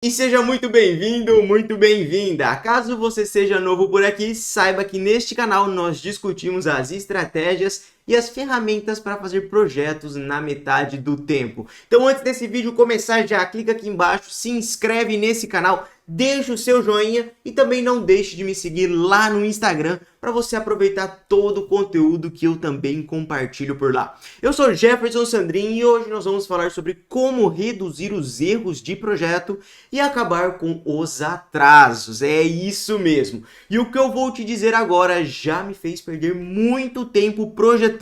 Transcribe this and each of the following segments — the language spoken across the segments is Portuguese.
E seja muito bem-vindo, muito bem-vinda! Caso você seja novo por aqui, saiba que neste canal nós discutimos as estratégias e as ferramentas para fazer projetos na metade do tempo. Então antes desse vídeo começar, já clica aqui embaixo, se inscreve nesse canal, deixa o seu joinha e também não deixe de me seguir lá no Instagram para você aproveitar todo o conteúdo que eu também compartilho por lá. Eu sou Jefferson Sandrin e hoje nós vamos falar sobre como reduzir os erros de projeto e acabar com os atrasos. É isso mesmo. E o que eu vou te dizer agora já me fez perder muito tempo projetando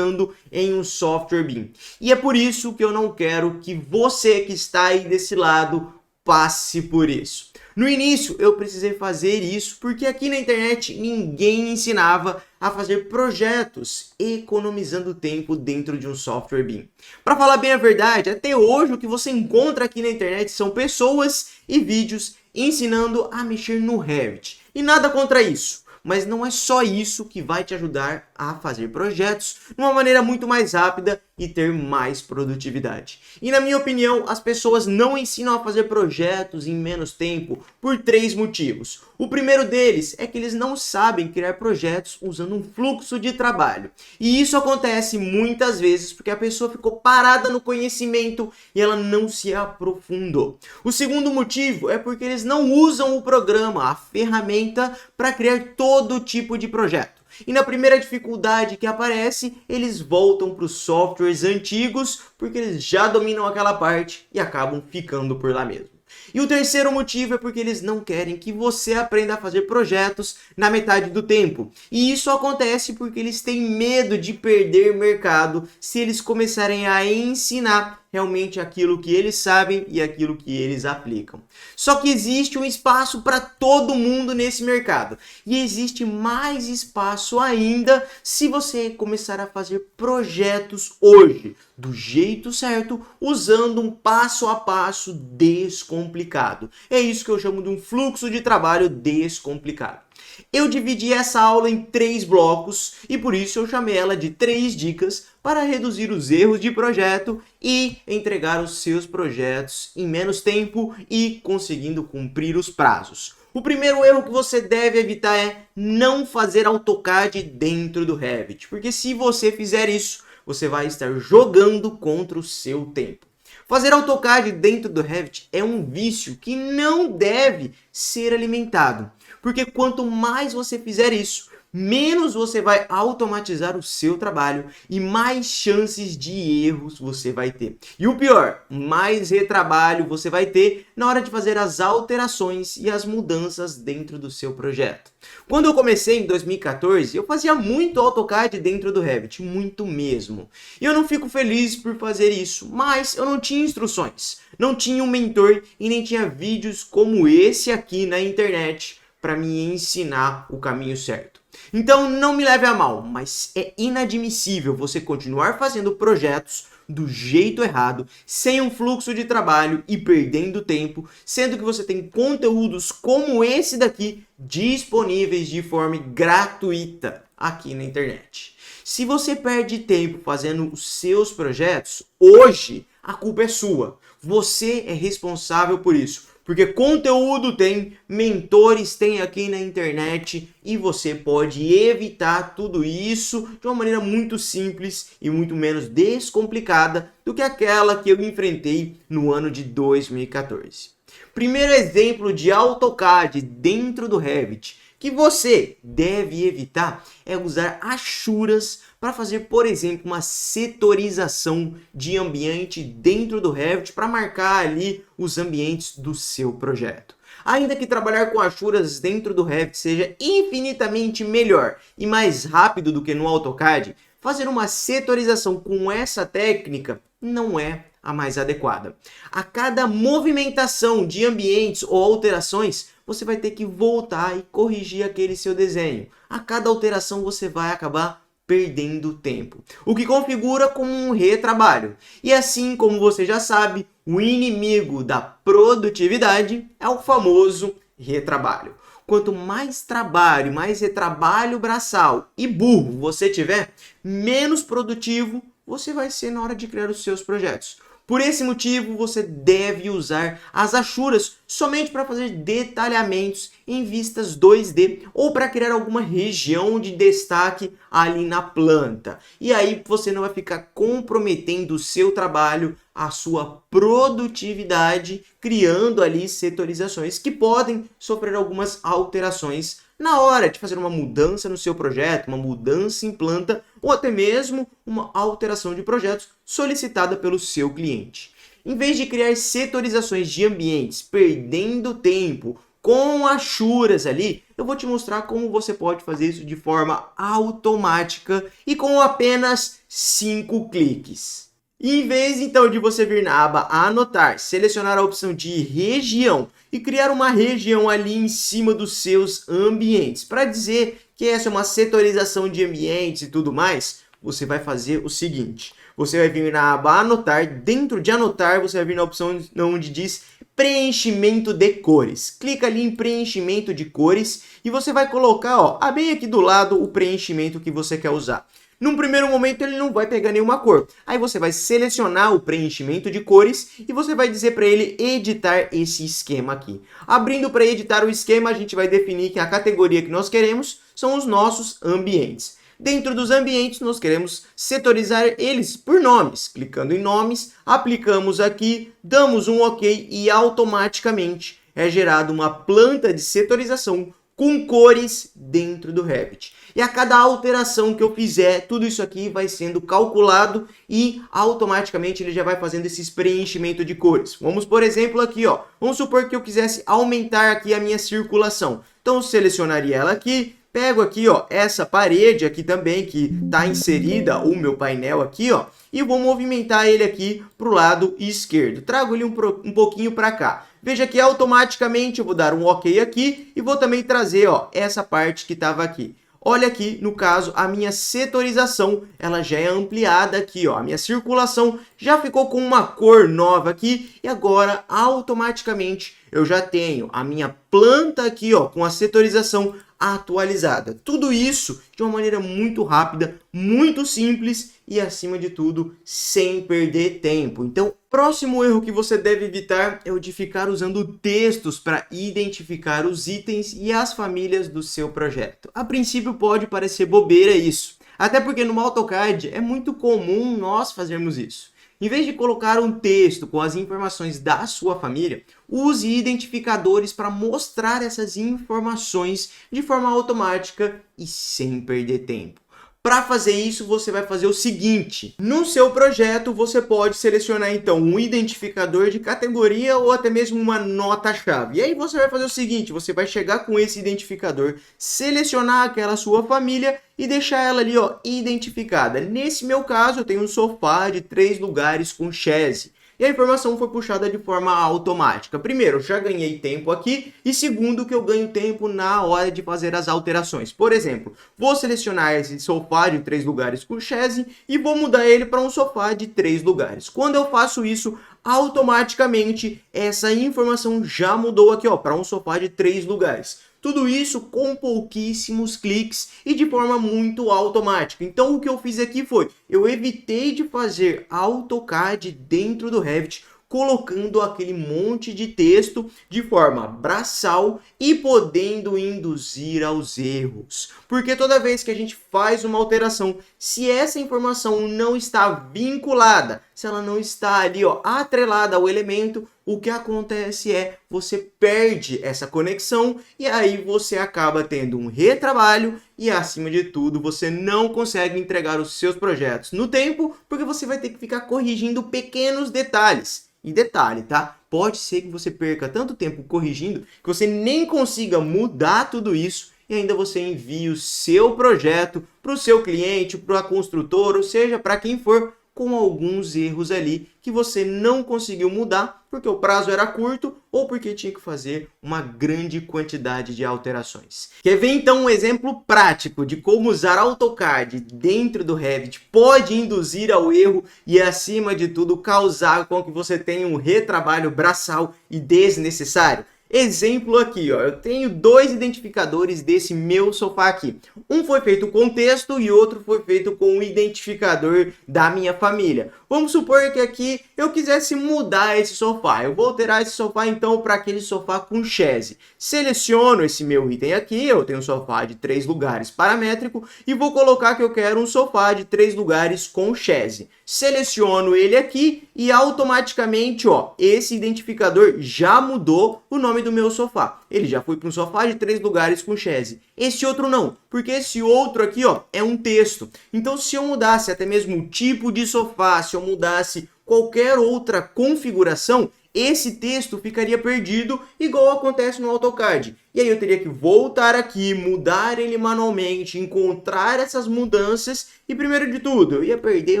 em um software BIM. E é por isso que eu não quero que você que está aí desse lado passe por isso. No início eu precisei fazer isso porque aqui na internet ninguém ensinava a fazer projetos economizando tempo dentro de um software BIM. Para falar bem a verdade, até hoje o que você encontra aqui na internet são pessoas e vídeos ensinando a mexer no Revit. E nada contra isso. Mas não é só isso que vai te ajudar a fazer projetos de uma maneira muito mais rápida e ter mais produtividade. E na minha opinião, as pessoas não ensinam a fazer projetos em menos tempo por 3 motivos. O primeiro deles é que eles não sabem criar projetos usando um fluxo de trabalho. E isso acontece muitas vezes porque a pessoa ficou parada no conhecimento e ela não se aprofundou. O segundo motivo é porque eles não usam o programa, a ferramenta, para criar todo tipo de projeto. E na primeira dificuldade que aparece, eles voltam para os softwares antigos porque eles já dominam aquela parte e acabam ficando por lá mesmo. E o terceiro motivo é porque eles não querem que você aprenda a fazer projetos na metade do tempo. E isso acontece porque eles têm medo de perder mercado se eles começarem a ensinar realmente aquilo que eles sabem e aquilo que eles aplicam. Só que existe um espaço para todo mundo nesse mercado. E existe mais espaço ainda se você começar a fazer projetos hoje, do jeito certo, usando um passo a passo descomplicado. É isso que eu chamo de um fluxo de trabalho descomplicado. Eu dividi essa aula em 3 blocos e por isso eu chamei ela de 3 dicas para reduzir os erros de projeto e entregar os seus projetos em menos tempo e conseguindo cumprir os prazos. O primeiro erro que você deve evitar é não fazer AutoCAD dentro do Revit, porque se você fizer isso, você vai estar jogando contra o seu tempo. Fazer AutoCAD dentro do Revit é um vício que não deve ser alimentado, porque quanto mais você fizer isso, menos você vai automatizar o seu trabalho e mais chances de erros você vai ter. E o pior, mais retrabalho você vai ter na hora de fazer as alterações e as mudanças dentro do seu projeto. Quando eu comecei em 2014, eu fazia muito AutoCAD dentro do Revit, muito mesmo. E eu não fico feliz por fazer isso, mas eu não tinha instruções, não tinha um mentor e nem tinha vídeos como esse aqui na internet para me ensinar o caminho certo. Então não me leve a mal, mas é inadmissível você continuar fazendo projetos do jeito errado, sem um fluxo de trabalho e perdendo tempo, sendo que você tem conteúdos como esse daqui disponíveis de forma gratuita aqui na internet. Se você perde tempo fazendo os seus projetos, hoje a culpa é sua. Você é responsável por isso. Porque conteúdo tem, mentores tem aqui na internet e você pode evitar tudo isso de uma maneira muito simples e muito menos descomplicada do que aquela que eu enfrentei no ano de 2014. Primeiro exemplo de AutoCAD dentro do Revit que você deve evitar é usar achuras para fazer, por exemplo, uma setorização de ambiente dentro do Revit para marcar ali os ambientes do seu projeto. Ainda que trabalhar com achuras dentro do Revit seja infinitamente melhor e mais rápido do que no AutoCAD, fazer uma setorização com essa técnica não é a mais adequada. A cada movimentação de ambientes ou alterações, você vai ter que voltar e corrigir aquele seu desenho. A cada alteração você vai acabar perdendo tempo, o que configura como um retrabalho. E assim como você já sabe, o inimigo da produtividade é o famoso retrabalho. Quanto mais trabalho, mais retrabalho braçal e burro você tiver, menos produtivo você vai ser na hora de criar os seus projetos. Por esse motivo, você deve usar as achuras somente para fazer detalhamentos em vistas 2D ou para criar alguma região de destaque ali na planta. E aí você não vai ficar comprometendo o seu trabalho, a sua produtividade, criando ali setorizações que podem sofrer algumas alterações na hora de fazer uma mudança no seu projeto, uma mudança em planta ou até mesmo uma alteração de projetos solicitada pelo seu cliente. Em vez de criar setorizações de ambientes perdendo tempo com achuras ali, eu vou te mostrar como você pode fazer isso de forma automática e com apenas 5 cliques. Em vez então de você vir na aba Anotar, selecionar a opção de região e criar uma região ali em cima dos seus ambientes, para dizer que essa é uma setorização de ambientes e tudo mais, você vai fazer o seguinte: você vai vir na aba Anotar, dentro de Anotar você vai vir na opção onde diz Preenchimento de cores. Clica ali em Preenchimento de cores e você vai colocar, ó, bem aqui do lado o preenchimento que você quer usar. Num primeiro momento ele não vai pegar nenhuma cor. Aí você vai selecionar o preenchimento de cores e você vai dizer para ele editar esse esquema aqui. Abrindo para editar o esquema, a gente vai definir que a categoria que nós queremos são os nossos ambientes. Dentro dos ambientes, nós queremos setorizar eles por nomes. Clicando em nomes, aplicamos aqui, damos um OK e automaticamente é gerada uma planta de setorização com cores dentro do Revit. E a cada alteração que eu fizer, tudo isso aqui vai sendo calculado e automaticamente ele já vai fazendo esses preenchimentos de cores. Vamos, por exemplo, aqui, ó. Vamos supor que eu quisesse aumentar aqui a minha circulação. Então, eu selecionaria ela aqui, pego aqui, ó, essa parede aqui também, que está inserida o meu painel aqui, ó, e vou movimentar ele aqui para o lado esquerdo. Trago ele um pouquinho para cá. Veja que automaticamente eu vou dar um OK aqui e vou também trazer, ó, essa parte que estava aqui. Olha aqui, no caso, a minha setorização, ela já é ampliada aqui, ó. A minha circulação já ficou com uma cor nova aqui e agora, automaticamente, eu já tenho a minha planta aqui, ó, com a setorização atualizada. Tudo isso de uma maneira muito rápida, muito simples e, acima de tudo, sem perder tempo. Então, próximo erro que você deve evitar é o de ficar usando textos para identificar os itens e as famílias do seu projeto. A princípio pode parecer bobeira isso, até porque no AutoCAD é muito comum nós fazermos isso. Em vez de colocar um texto com as informações da sua família, use identificadores para mostrar essas informações de forma automática e sem perder tempo. Para fazer isso, você vai fazer o seguinte: no seu projeto, você pode selecionar então um identificador de categoria ou até mesmo uma nota-chave. E aí você vai fazer o seguinte: você vai chegar com esse identificador, selecionar aquela sua família e deixar ela ali, ó, identificada. Nesse meu caso, eu tenho um sofá de 3 lugares com chaise. E a informação foi puxada de forma automática. Primeiro, eu já ganhei tempo aqui. E segundo, que eu ganho tempo na hora de fazer as alterações. Por exemplo, vou selecionar esse sofá de 3 lugares com chaise e vou mudar ele para um sofá de 3 lugares. Quando eu faço isso, automaticamente essa informação já mudou aqui, ó, para um sofá de 3 lugares. Tudo isso com pouquíssimos cliques e de forma muito automática. Então o que eu fiz aqui foi, eu evitei de fazer AutoCAD dentro do Revit, colocando aquele monte de texto de forma braçal e podendo induzir aos erros. Porque toda vez que a gente faz uma alteração, se essa informação não está vinculada, se ela não está ali, ó, atrelada ao elemento, o que acontece é você perde essa conexão e aí você acaba tendo um retrabalho e, acima de tudo, você não consegue entregar os seus projetos no tempo porque você vai ter que ficar corrigindo pequenos detalhes. E detalhe, tá? Pode ser que você perca tanto tempo corrigindo que você nem consiga mudar tudo isso e ainda você envie o seu projeto para o seu cliente, para a construtora, ou seja, para quem for, com alguns erros ali que você não conseguiu mudar porque o prazo era curto ou porque tinha que fazer uma grande quantidade de alterações. Quer ver então um exemplo prático de como usar AutoCAD dentro do Revit pode induzir ao erro e, acima de tudo, causar com que você tenha um retrabalho braçal e desnecessário? Exemplo aqui, ó, eu tenho dois identificadores desse meu sofá aqui. Um foi feito com texto e outro foi feito com o identificador da minha família. Vamos supor que aqui eu quisesse mudar esse sofá. Eu vou alterar esse sofá então para aquele sofá com chaise. Seleciono esse meu item aqui, eu tenho um sofá de 3 lugares paramétrico e vou colocar que eu quero um sofá de 3 lugares com chaise. Seleciono ele aqui e automaticamente, ó, esse identificador já mudou o nome do meu sofá. Ele já foi para um sofá de 3 lugares com chaise. Esse outro não, porque esse outro aqui, ó, é um texto. Então, se eu mudasse até mesmo o tipo de sofá, se eu mudasse qualquer outra configuração, esse texto ficaria perdido, igual acontece no AutoCAD. E aí eu teria que voltar aqui, mudar ele manualmente, encontrar essas mudanças e, primeiro de tudo, eu ia perder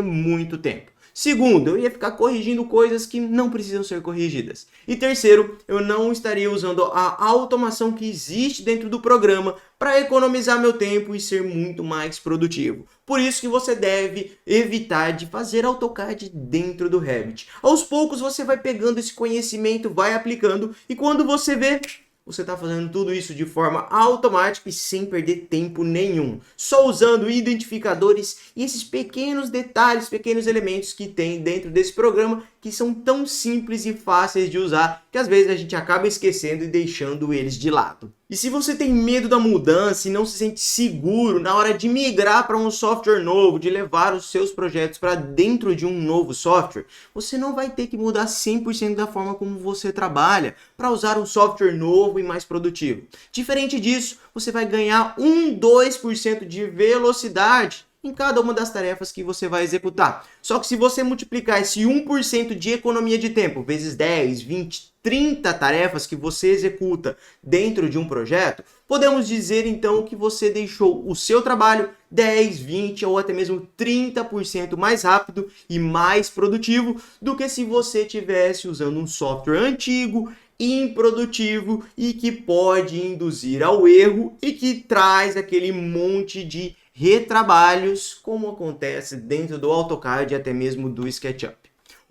muito tempo. Segundo, eu ia ficar corrigindo coisas que não precisam ser corrigidas. E terceiro, eu não estaria usando a automação que existe dentro do programa para economizar meu tempo e ser muito mais produtivo. Por isso que você deve evitar de fazer AutoCAD dentro do Revit. Aos poucos você vai pegando esse conhecimento, vai aplicando e quando você vê, você está fazendo tudo isso de forma automática e sem perder tempo nenhum. Só usando identificadores e esses pequenos detalhes, pequenos elementos que tem dentro desse programa que são tão simples e fáceis de usar que às vezes a gente acaba esquecendo e deixando eles de lado. E se você tem medo da mudança e não se sente seguro na hora de migrar para um software novo, de levar os seus projetos para dentro de um novo software, você não vai ter que mudar 100% da forma como você trabalha para usar um software novo e mais produtivo. Diferente disso, você vai ganhar 2% de velocidade em cada uma das tarefas que você vai executar. Só que se você multiplicar esse 1% de economia de tempo vezes 10, 20, 30 tarefas que você executa dentro de um projeto, podemos dizer então que você deixou o seu trabalho 10, 20 ou até mesmo 30% mais rápido e mais produtivo do que se você estivesse usando um software antigo, improdutivo e que pode induzir ao erro e que traz aquele monte de retrabalhos, como acontece dentro do AutoCAD e até mesmo do SketchUp.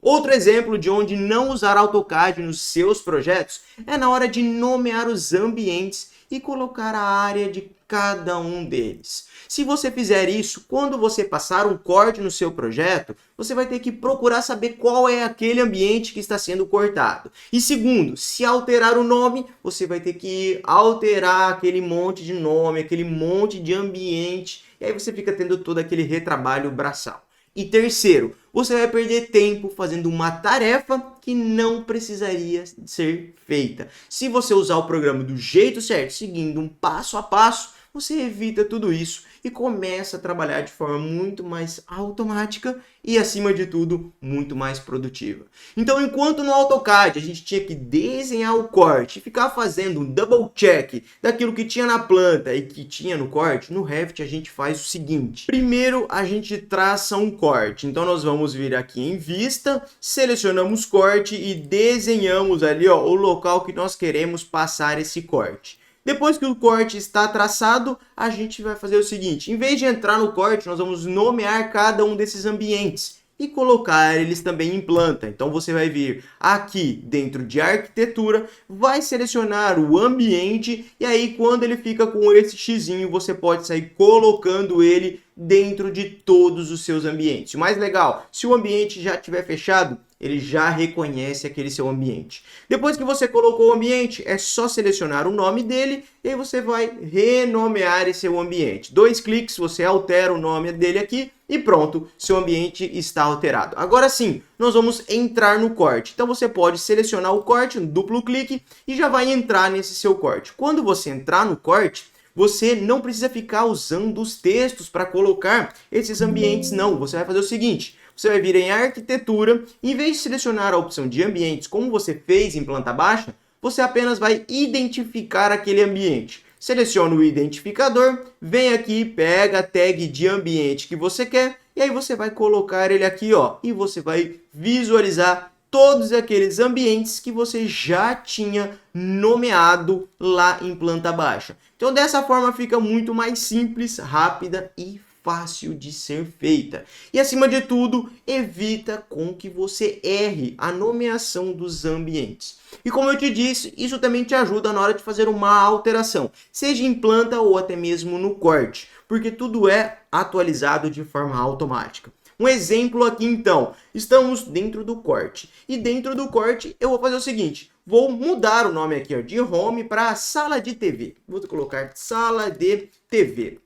Outro exemplo de onde não usar AutoCAD nos seus projetos é na hora de nomear os ambientes e colocar a área de cada um deles. Se você fizer isso, quando você passar um corte no seu projeto, você vai ter que procurar saber qual é aquele ambiente que está sendo cortado. E segundo, se alterar o nome, você vai ter que alterar aquele monte de nome, aquele monte de ambiente, e aí você fica tendo todo aquele retrabalho braçal. E terceiro, você vai perder tempo fazendo uma tarefa que não precisaria ser feita. Se você usar o programa do jeito certo, seguindo um passo a passo, você evita tudo isso e começa a trabalhar de forma muito mais automática e, acima de tudo, muito mais produtiva. Então, enquanto no AutoCAD a gente tinha que desenhar o corte e ficar fazendo um double check daquilo que tinha na planta e que tinha no corte, no Revit a gente faz o seguinte. Primeiro, a gente traça um corte. Então, nós vamos vir aqui em vista, selecionamos corte e desenhamos ali, ó, o local que nós queremos passar esse corte. Depois que o corte está traçado, a gente vai fazer o seguinte. Em vez de entrar no corte, nós vamos nomear cada um desses ambientes e colocar eles também em planta. Então você vai vir aqui dentro de arquitetura, vai selecionar o ambiente e aí quando ele fica com esse xizinho, você pode sair colocando ele dentro de todos os seus ambientes. O mais legal, se o ambiente já estiver fechado, ele já reconhece aquele seu ambiente. Depois que você colocou o ambiente, é só selecionar o nome dele e aí você vai renomear esse seu ambiente. 2 cliques, você altera o nome dele aqui e pronto, seu ambiente está alterado. Agora sim, nós vamos entrar no corte. Então você pode selecionar o corte, um duplo clique e já vai entrar nesse seu corte. Quando você entrar no corte, você não precisa ficar usando os textos para colocar esses ambientes, não. Você vai fazer o seguinte. Você vai vir em arquitetura, em vez de selecionar a opção de ambientes como você fez em planta baixa, você apenas vai identificar aquele ambiente. Seleciona o identificador, vem aqui, pega a tag de ambiente que você quer e aí você vai colocar ele aqui, ó, e você vai visualizar todos aqueles ambientes que você já tinha nomeado lá em planta baixa. Então dessa forma fica muito mais simples, rápida e fácil de ser feita. E acima de tudo, evita com que você erre a nomeação dos ambientes. E como eu te disse, isso também te ajuda na hora de fazer uma alteração, seja em planta ou até mesmo no corte, porque tudo é atualizado de forma automática. Um exemplo aqui então, estamos dentro do corte, e dentro do corte eu vou fazer o seguinte, vou mudar o nome aqui ó, de home para sala de TV, vou colocar sala de TV.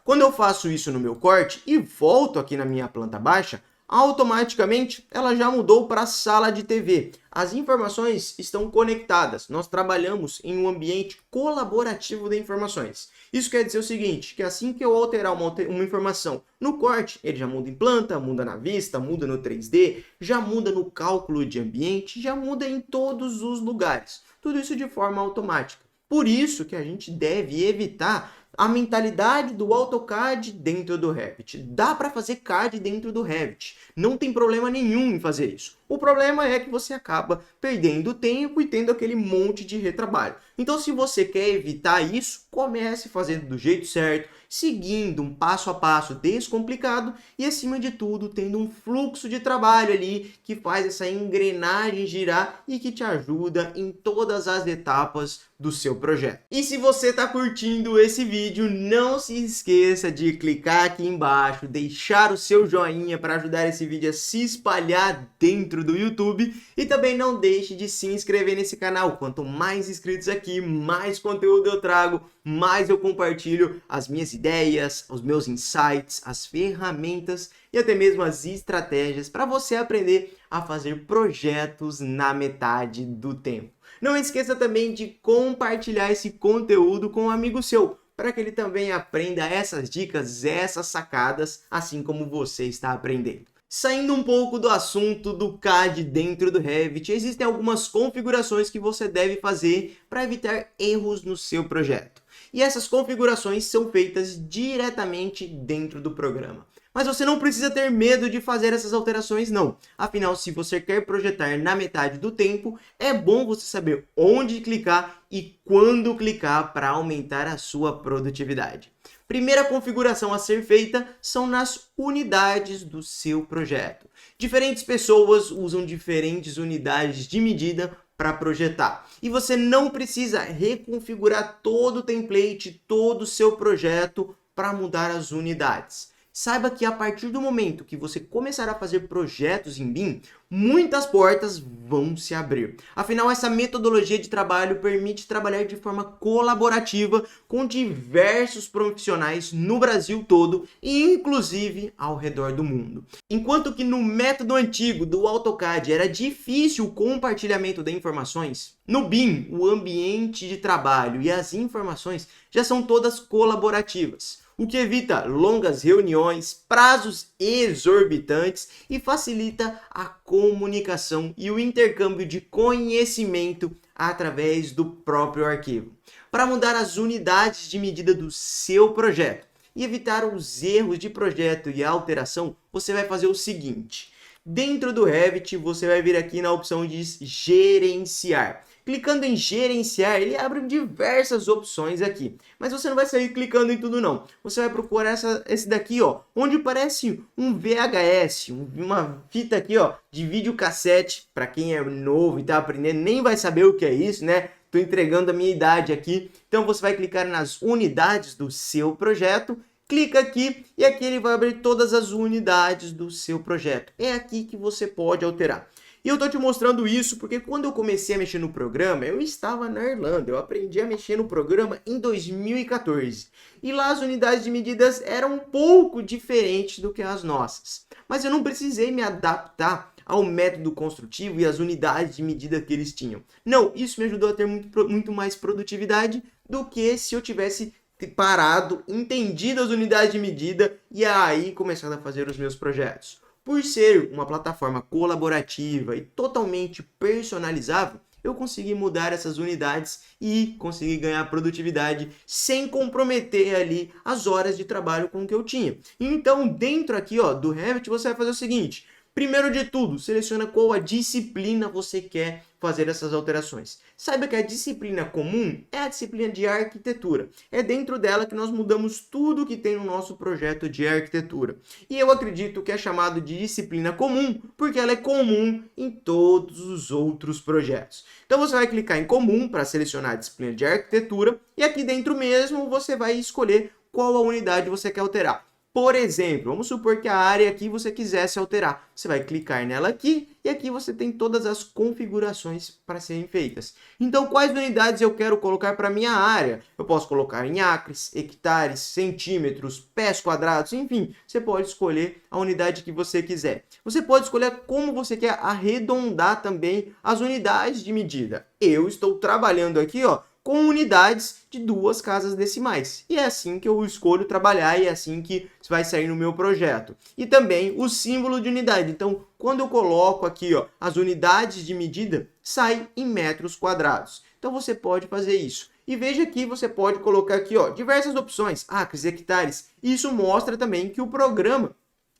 Quando eu faço isso no meu corte e volto aqui na minha planta baixa, automaticamente ela já mudou para a sala de TV. As informações estão conectadas. Nós trabalhamos em um ambiente colaborativo de informações. Isso quer dizer o seguinte, que assim que eu alterar uma informação no corte, ele já muda em planta, muda na vista, muda no 3D, já muda no cálculo de ambiente, já muda em todos os lugares. Tudo isso de forma automática. Por isso que a gente deve evitar a mentalidade do AutoCAD dentro do Revit. Dá para fazer CAD dentro do Revit. Não tem problema nenhum em fazer isso. O problema é que você acaba perdendo tempo e tendo aquele monte de retrabalho. Então, se você quer evitar isso, comece fazendo do jeito certo, seguindo um passo a passo descomplicado e, acima de tudo, tendo um fluxo de trabalho ali que faz essa engrenagem girar e que te ajuda em todas as etapas do seu projeto. E se você está curtindo esse vídeo, não se esqueça de clicar aqui embaixo, deixar o seu joinha para ajudar esse vídeo a se espalhar dentro do YouTube e também não deixe de se inscrever nesse canal. Quanto mais inscritos aqui, mais conteúdo eu trago, mais eu compartilho as minhas ideias, os meus insights, as ferramentas e até mesmo as estratégias para você aprender a fazer projetos na metade do tempo. Não esqueça também de compartilhar esse conteúdo com um amigo seu, para que ele também aprenda essas dicas, essas sacadas, assim como você está aprendendo. Saindo um pouco do assunto do CAD dentro do Revit, existem algumas configurações que você deve fazer para evitar erros no seu projeto. E essas configurações são feitas diretamente dentro do programa. Mas você não precisa ter medo de fazer essas alterações não. Afinal, se você quer projetar na metade do tempo, é bom você saber onde clicar e quando clicar para aumentar a sua produtividade. Primeira configuração a ser feita são nas unidades do seu projeto. Diferentes pessoas usam diferentes unidades de medida para projetar. E você não precisa reconfigurar todo o template, todo o seu projeto para mudar as unidades. Saiba que a partir do momento que você começar a fazer projetos em BIM, muitas portas vão se abrir. Afinal, essa metodologia de trabalho permite trabalhar de forma colaborativa com diversos profissionais no Brasil todo e inclusive ao redor do mundo. Enquanto que no método antigo do AutoCAD era difícil o compartilhamento de informações, no BIM o ambiente de trabalho e as informações já são todas colaborativas, o que evita longas reuniões, prazos exorbitantes e facilita a comunicação e o intercâmbio de conhecimento através do próprio arquivo. Para mudar as unidades de medida do seu projeto e evitar os erros de projeto e alteração, você vai fazer o seguinte. Dentro do Revit, você vai vir aqui na opção de gerenciar. Clicando em gerenciar, ele abre diversas opções aqui. Mas você não vai sair clicando em tudo não. Você vai procurar esse daqui, ó, onde parece um VHS, uma fita aqui, ó, de videocassete. Para quem é novo e está aprendendo, nem vai saber o que é isso, né? Estou entregando a minha idade aqui. Então você vai clicar nas unidades do seu projeto. Clica aqui e aqui ele vai abrir todas as unidades do seu projeto. É aqui que você pode alterar. E eu estou te mostrando isso porque quando eu comecei a mexer no programa, eu estava na Irlanda. Eu aprendi a mexer no programa em 2014. E lá as unidades de medidas eram um pouco diferentes do que as nossas. Mas eu não precisei me adaptar ao método construtivo e às unidades de medida que eles tinham. Não, isso me ajudou a ter muito mais produtividade do que se eu tivesse parado, entendido as unidades de medida e aí começado a fazer os meus projetos. Por ser uma plataforma colaborativa e totalmente personalizável, eu consegui mudar essas unidades e consegui ganhar produtividade sem comprometer ali as horas de trabalho com que eu tinha. Então, dentro aqui ó, do Revit, você vai fazer o seguinte. Primeiro de tudo, seleciona qual a disciplina você quer fazer essas alterações. Saiba que a disciplina comum é a disciplina de arquitetura. É dentro dela que nós mudamos tudo que tem no nosso projeto de arquitetura. E eu acredito que é chamado de disciplina comum porque ela é comum em todos os outros projetos. Então você vai clicar em comum para selecionar a disciplina de arquitetura e aqui dentro mesmo você vai escolher qual a unidade você quer alterar. Por exemplo, vamos supor que a área aqui você quisesse alterar. Você vai clicar nela aqui e aqui você tem todas as configurações para serem feitas. Então, quais unidades eu quero colocar para a minha área? Eu posso colocar em acres, hectares, centímetros, pés quadrados, enfim. Você pode escolher a unidade que você quiser. Você pode escolher como você quer arredondar também as unidades de medida. Eu estou trabalhando aqui, ó, com unidades de 2 casas decimais. E é assim que eu escolho trabalhar e é assim que vai sair no meu projeto. E também o símbolo de unidade. Então, quando eu coloco aqui, ó, as unidades de medida, sai em metros quadrados. Então, você pode fazer isso. E veja que você pode colocar aqui, ó, diversas opções, acres, hectares. Isso mostra também que o programa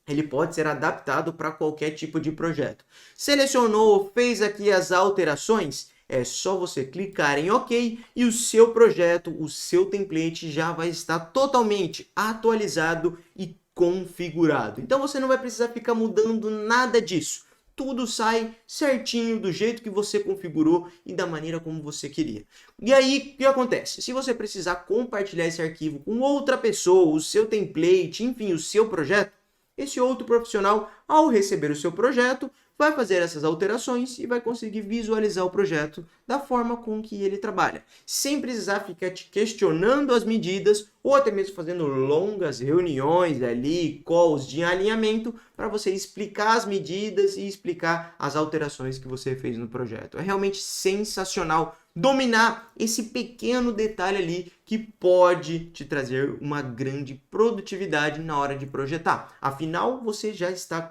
ele pode ser adaptado para qualquer tipo de projeto. Selecionou, fez aqui as alterações, é só você clicar em OK e o seu projeto, o seu template já vai estar totalmente atualizado e configurado. Então você não vai precisar ficar mudando nada disso. Tudo sai certinho do jeito que você configurou e da maneira como você queria. E aí, o que acontece? Se você precisar compartilhar esse arquivo com outra pessoa, o seu template, enfim, o seu projeto, esse outro profissional, ao receber o seu projeto, vai fazer essas alterações e vai conseguir visualizar o projeto da forma com que ele trabalha, sem precisar ficar te questionando as medidas ou até mesmo fazendo longas reuniões ali, calls de alinhamento para você explicar as medidas e explicar as alterações que você fez no projeto. É realmente sensacional dominar esse pequeno detalhe ali que pode te trazer uma grande produtividade na hora de projetar. Afinal, você já está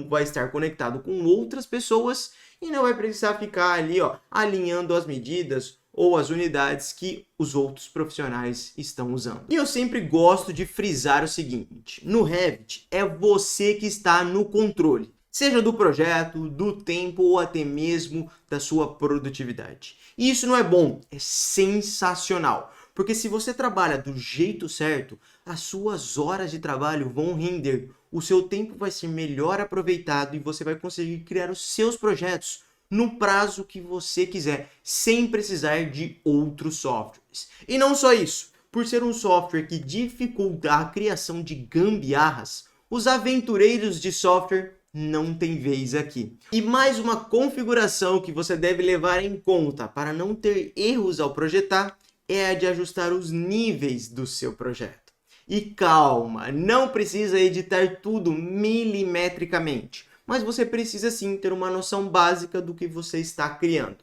vai estar conectado com outras pessoas e não vai precisar ficar ali, ó, alinhando as medidas ou as unidades que os outros profissionais estão usando. E eu sempre gosto de frisar o seguinte: no Revit é você que está no controle, seja do projeto, do tempo ou até mesmo da sua produtividade. E isso não é bom, é sensacional. Porque se você trabalha do jeito certo, as suas horas de trabalho vão render, o seu tempo vai ser melhor aproveitado e você vai conseguir criar os seus projetos no prazo que você quiser, sem precisar de outros softwares. E não só isso, por ser um software que dificulta a criação de gambiarras, os aventureiros de software não tem vez aqui. E mais uma configuração que você deve levar em conta para não ter erros ao projetar é a de ajustar os níveis do seu projeto. E calma, não precisa editar tudo milimetricamente, mas você precisa sim ter uma noção básica do que você está criando.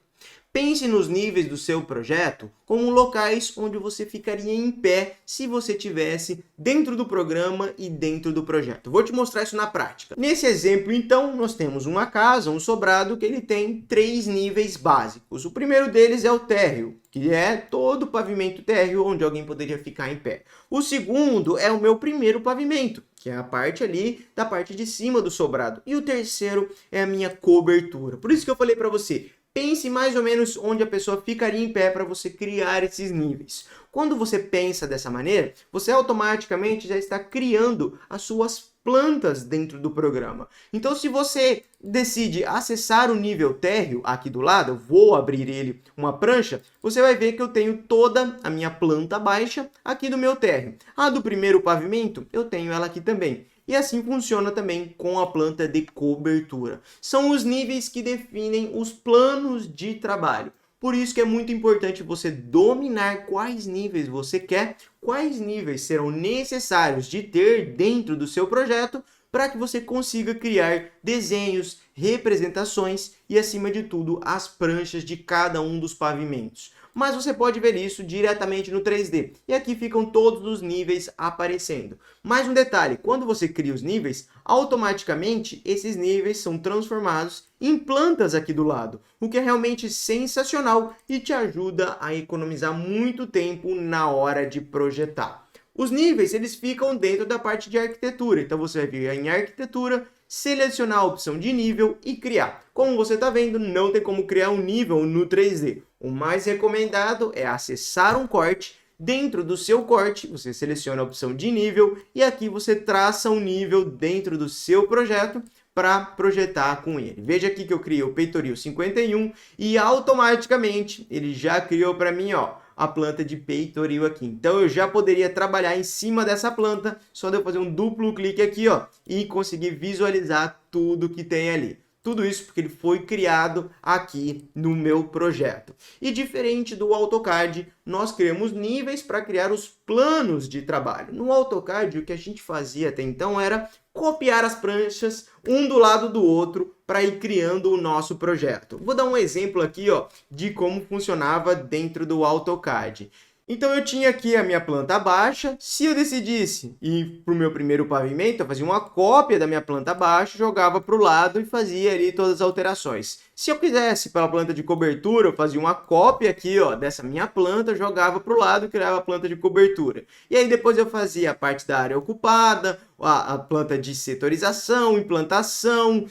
Pense nos níveis do seu projeto como locais onde você ficaria em pé se você estivesse dentro do programa e dentro do projeto. Vou te mostrar isso na prática. Nesse exemplo, então, nós temos uma casa, um sobrado, que ele tem 3 níveis básicos. O primeiro deles é o térreo, que é todo o pavimento térreo onde alguém poderia ficar em pé. O segundo é o meu primeiro pavimento, que é a parte ali da parte de cima do sobrado. E o terceiro é a minha cobertura. Por isso que eu falei para você, pense mais ou menos onde a pessoa ficaria em pé para você criar esses níveis. Quando você pensa dessa maneira, você automaticamente já está criando as suas plantas dentro do programa. Então, se você decide acessar o nível térreo aqui do lado, eu vou abrir ele uma prancha, você vai ver que eu tenho toda a minha planta baixa aqui do meu térreo. A do primeiro pavimento, eu tenho ela aqui também. E assim funciona também com a planta de cobertura. São os níveis que definem os planos de trabalho. Por isso que é muito importante você dominar quais níveis você quer, quais níveis serão necessários de ter dentro do seu projeto para que você consiga criar desenhos, representações e, acima de tudo, as pranchas de cada um dos pavimentos. Mas você pode ver isso diretamente no 3D. E aqui ficam todos os níveis aparecendo. Mais um detalhe, quando você cria os níveis, automaticamente esses níveis são transformados em plantas aqui do lado, o que é realmente sensacional e te ajuda a economizar muito tempo na hora de projetar. Os níveis, eles ficam dentro da parte de arquitetura, então você vai vir em arquitetura, selecionar a opção de nível e criar. Como você está vendo, não tem como criar um nível no 3D. O mais recomendado é acessar um corte. Dentro do seu corte, você seleciona a opção de nível e aqui você traça um nível dentro do seu projeto para projetar com ele. Veja aqui que eu criei o peitoril 51 e automaticamente ele já criou para mim, ó, a planta de peitoril aqui. Então eu já poderia trabalhar em cima dessa planta, só de eu fazer um duplo clique aqui, ó, e conseguir visualizar tudo que tem ali. Tudo isso porque ele foi criado aqui no meu projeto. E diferente do AutoCAD, nós criamos níveis para criar os planos de trabalho. No AutoCAD, o que a gente fazia até então era copiar as pranchas um do lado do outro para ir criando o nosso projeto. Vou dar um exemplo aqui, ó, de como funcionava dentro do AutoCAD. Então eu tinha aqui a minha planta baixa. Se eu decidisse ir para o meu primeiro pavimento, eu fazia uma cópia da minha planta baixa, jogava para o lado e fazia ali todas as alterações. Se eu quisesse para a planta de cobertura, eu fazia uma cópia aqui, ó, dessa minha planta, jogava para o lado e criava a planta de cobertura. E aí depois eu fazia a parte da área ocupada, a planta de setorização, implantação,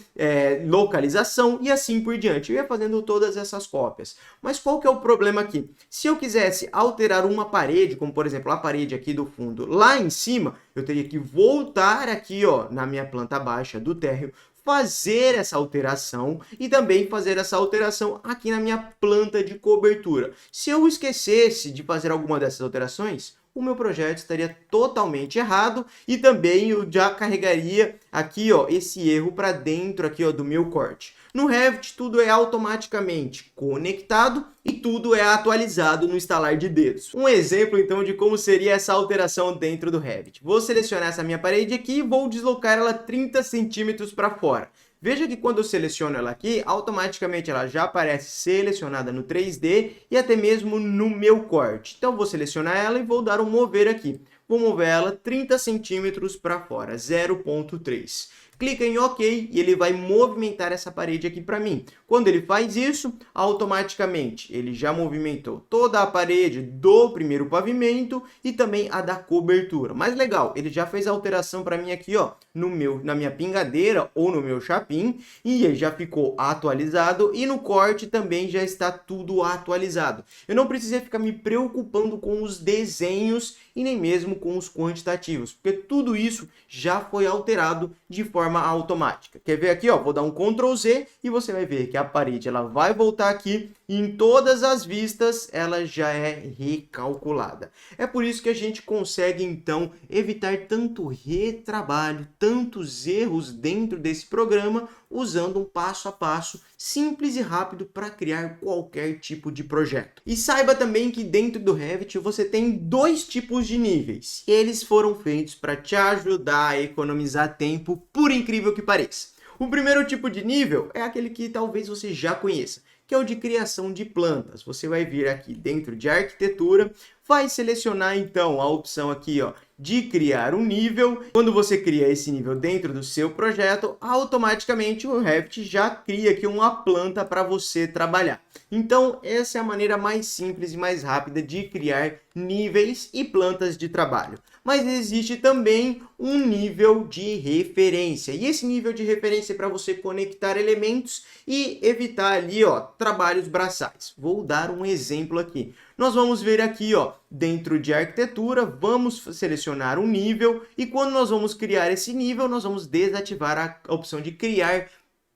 localização e assim por diante. Eu ia fazendo todas essas cópias. Mas qual que é o problema aqui? Se eu quisesse alterar uma parede, como por exemplo a parede aqui do fundo lá em cima, eu teria que voltar aqui, ó, na minha planta baixa do térreo, fazer essa alteração e também fazer essa alteração aqui na minha planta de cobertura. Se eu esquecesse de fazer alguma dessas alterações, o meu projeto estaria totalmente errado e também eu já carregaria aqui, ó, esse erro para dentro aqui, ó, do meu corte. No Revit, tudo é automaticamente conectado e tudo é atualizado no estalar de dedos. Um exemplo, então, de como seria essa alteração dentro do Revit. Vou selecionar essa minha parede aqui e vou deslocar ela 30 centímetros para fora. Veja que quando eu seleciono ela aqui, automaticamente ela já aparece selecionada no 3D e até mesmo no meu corte. Então, vou selecionar ela e vou dar um mover aqui. Vou mover ela 30 centímetros para fora, 0,3. Clica em OK e ele vai movimentar essa parede aqui para mim. Quando ele faz isso, automaticamente ele já movimentou toda a parede do primeiro pavimento e também a da cobertura. Mais legal, ele já fez a alteração para mim aqui, ó, na minha pingadeira ou no meu chapim e ele já ficou atualizado e no corte também já está tudo atualizado. Eu não precisei ficar me preocupando com os desenhos e nem mesmo com os quantitativos, porque tudo isso já foi alterado de forma automática. Quer ver aqui, ó? Vou dar um Ctrl Z e você vai ver que a parede ela vai voltar aqui e em todas as vistas ela já é recalculada. É por isso que a gente consegue então evitar tanto retrabalho, tantos erros dentro desse programa, usando um passo a passo simples e rápido para criar qualquer tipo de projeto. E saiba também que dentro do Revit você tem dois tipos de níveis. Eles foram feitos para te ajudar a economizar tempo, por incrível que pareça. O primeiro tipo de nível é aquele que talvez você já conheça, que é o de criação de plantas. Você vai vir aqui dentro de arquitetura, vai selecionar então a opção aqui, ó, de criar um nível. Quando você cria esse nível dentro do seu projeto, automaticamente o Revit já cria aqui uma planta para você trabalhar. Então, essa é a maneira mais simples e mais rápida de criar níveis e plantas de trabalho. Mas existe também um nível de referência. E esse nível de referência é para você conectar elementos e evitar ali, ó, trabalhos braçais. Vou dar um exemplo aqui. Nós vamos ver aqui, ó, dentro de arquitetura, vamos selecionar um nível e quando nós vamos criar esse nível, nós vamos desativar a opção de criar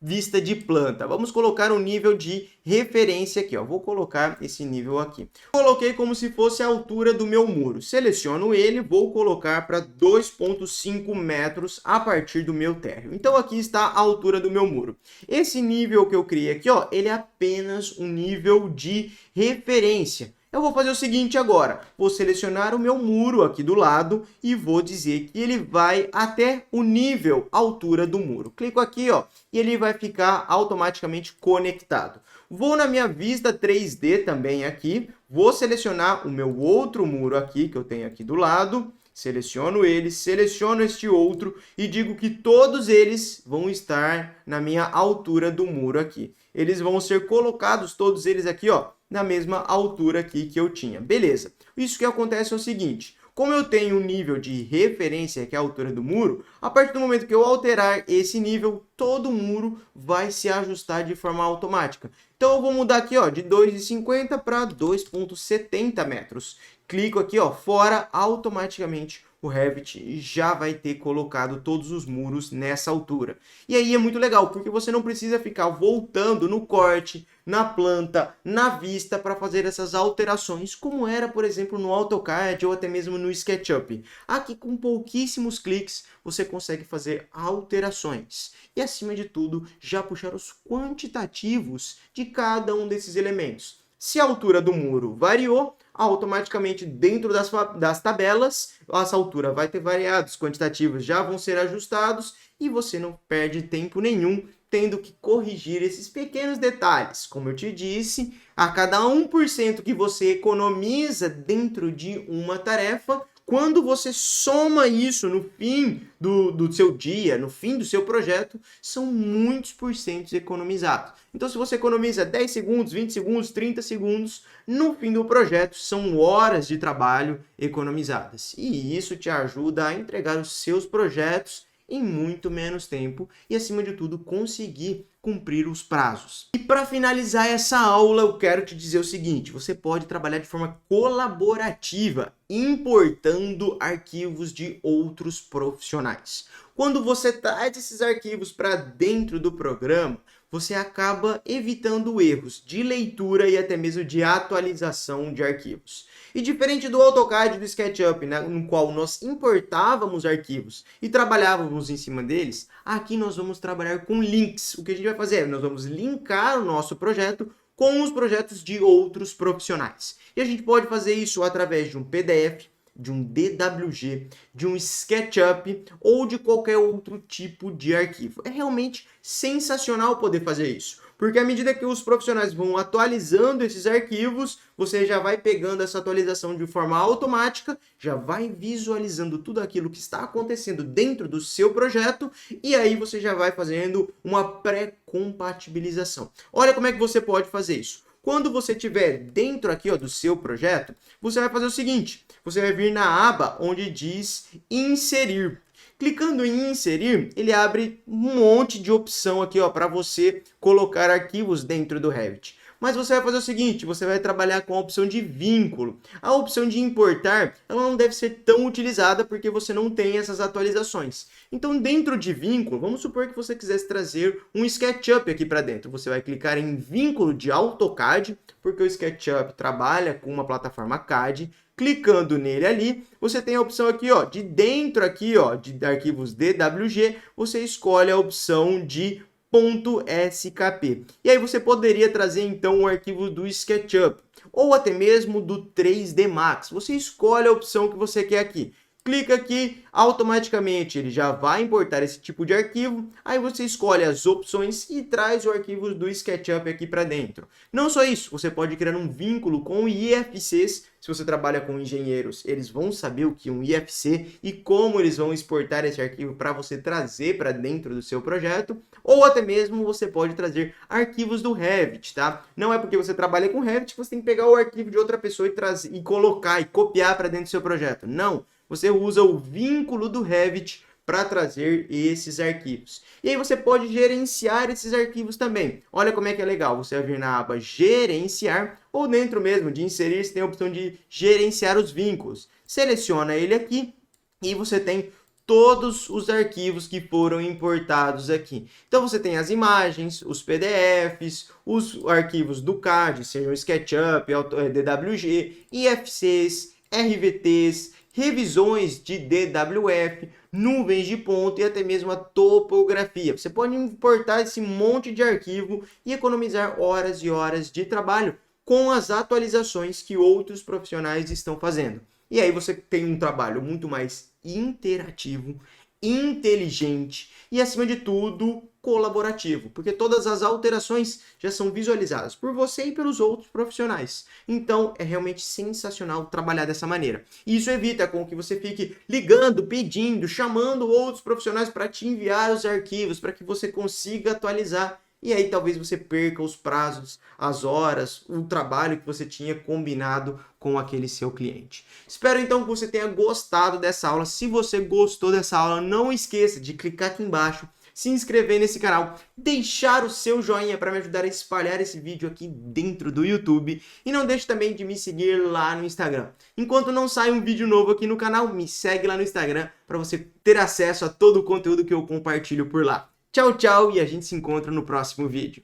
vista de planta. Vamos colocar um nível de referência aqui, ó. Vou colocar esse nível aqui. Coloquei como se fosse a altura do meu muro. Seleciono ele, vou colocar para 2,5 metros a partir do meu térreo. Então aqui está a altura do meu muro. Esse nível que eu criei aqui, ó, ele é apenas um nível de referência. Eu vou fazer o seguinte agora, vou selecionar o meu muro aqui do lado e vou dizer que ele vai até o nível altura do muro. Clico aqui, ó, e ele vai ficar automaticamente conectado. Vou na minha vista 3D também aqui, vou selecionar o meu outro muro aqui, que eu tenho aqui do lado, seleciono ele, seleciono este outro e digo que todos eles vão estar na minha altura do muro aqui. Eles vão ser colocados, todos eles aqui, ó, na mesma altura aqui que eu tinha. Beleza. Isso que acontece é o seguinte, Como eu tenho um nível de referência, que é a altura do muro, a partir do momento que eu alterar esse nível, todo o muro vai se ajustar de forma automática. Então eu vou mudar aqui, ó, de 2,50 para 2,70 metros. Clico aqui, ó, fora, automaticamente o Revit já vai ter colocado todos os muros nessa altura. E aí é muito legal, porque você não precisa ficar voltando no corte, na planta, na vista para fazer essas alterações, como era, por exemplo, no AutoCAD ou até mesmo no SketchUp. Aqui, com pouquíssimos cliques, você consegue fazer alterações. E, acima de tudo, já puxar os quantitativos de cada um desses elementos. Se a altura do muro variou, automaticamente dentro das tabelas, essa altura vai ter variado, os quantitativos já vão ser ajustados e você não perde tempo nenhum tendo que corrigir esses pequenos detalhes. Como eu te disse, a cada 1% que você economiza dentro de uma tarefa, quando você soma isso no fim do seu dia, no fim do seu projeto, são muitos porcentos economizados. Então, se você economiza 10 segundos, 20 segundos, 30 segundos, no fim do projeto, são horas de trabalho economizadas. E isso te ajuda a entregar os seus projetos em muito menos tempo e, acima de tudo, conseguir cumprir os prazos. E para finalizar essa aula, eu quero te dizer o seguinte: você pode trabalhar de forma colaborativa, importando arquivos de outros profissionais. Quando você traz esses arquivos para dentro do programa, você acaba evitando erros de leitura e até mesmo de atualização de arquivos. E diferente do AutoCAD e do SketchUp, né, no qual nós importávamos arquivos e trabalhávamos em cima deles, aqui nós vamos trabalhar com links. O que a gente vai fazer? Nós vamos linkar o nosso projeto com os projetos de outros profissionais. E a gente pode fazer isso através de um PDF, de um DWG, de um SketchUp ou de qualquer outro tipo de arquivo. É realmente sensacional poder fazer isso, porque à medida que os profissionais vão atualizando esses arquivos, você já vai pegando essa atualização de forma automática, já vai visualizando tudo aquilo que está acontecendo dentro do seu projeto e aí você já vai fazendo uma pré-compatibilização. Olha como é que você pode fazer isso. Quando você estiver dentro aqui, ó, do seu projeto, você vai fazer o seguinte: você vai vir na aba onde diz inserir. Clicando em inserir, ele abre um monte de opção aqui, ó, para você colocar arquivos dentro do Revit. Mas você vai fazer o seguinte: você vai trabalhar com a opção de vínculo. A opção de importar, ela não deve ser tão utilizada porque você não tem essas atualizações. Então, dentro de vínculo, vamos supor que você quisesse trazer um SketchUp aqui para dentro. Você vai clicar em vínculo de AutoCAD, porque o SketchUp trabalha com uma plataforma CAD. Clicando nele ali, você tem a opção aqui, ó, de dentro aqui, ó, de arquivos DWG, você escolhe a opção de .skp. E aí você poderia trazer então o arquivo do SketchUp ou até mesmo do 3D Max. Você escolhe a opção que você quer aqui. Clica aqui, automaticamente ele já vai importar esse tipo de arquivo. Aí você escolhe as opções e traz o arquivo do SketchUp aqui para dentro. Não só isso, você pode criar um vínculo com IFCs. Se você trabalha com engenheiros, eles vão saber o que é um IFC e como eles vão exportar esse arquivo para você trazer para dentro do seu projeto. Ou até mesmo você pode trazer arquivos do Revit, tá? Não é porque você trabalha com Revit que você tem que pegar o arquivo de outra pessoa e trazer e colocar e copiar para dentro do seu projeto. Não. Você usa o vínculo do Revit para trazer esses arquivos. E aí você pode gerenciar esses arquivos também. Olha como é que é legal. Você vai vir na aba gerenciar ou dentro mesmo de inserir, você tem a opção de gerenciar os vínculos. Seleciona ele aqui e você tem todos os arquivos que foram importados aqui. Então você tem as imagens, os PDFs, os arquivos do CAD, sejam SketchUp, DWG, IFCs, RVTs, revisões de DWF, nuvens de ponto e até mesmo a topografia. Você pode importar esse monte de arquivo e economizar horas e horas de trabalho com as atualizações que outros profissionais estão fazendo. E aí você tem um trabalho muito mais interativo, inteligente e, acima de tudo, colaborativo, porque todas as alterações já são visualizadas por você e pelos outros profissionais. Então, é realmente sensacional trabalhar dessa maneira. E isso evita com que você fique ligando, pedindo, chamando outros profissionais para te enviar os arquivos, para que você consiga atualizar e aí talvez você perca os prazos, as horas, o trabalho que você tinha combinado com aquele seu cliente. Espero então que você tenha gostado dessa aula. Se você gostou dessa aula, não esqueça de clicar aqui embaixo, se inscrever nesse canal, deixar o seu joinha para me ajudar a espalhar esse vídeo aqui dentro do YouTube e não deixe também de me seguir lá no Instagram. Enquanto não sai um vídeo novo aqui no canal, me segue lá no Instagram para você ter acesso a todo o conteúdo que eu compartilho por lá. Tchau, tchau e a gente se encontra no próximo vídeo.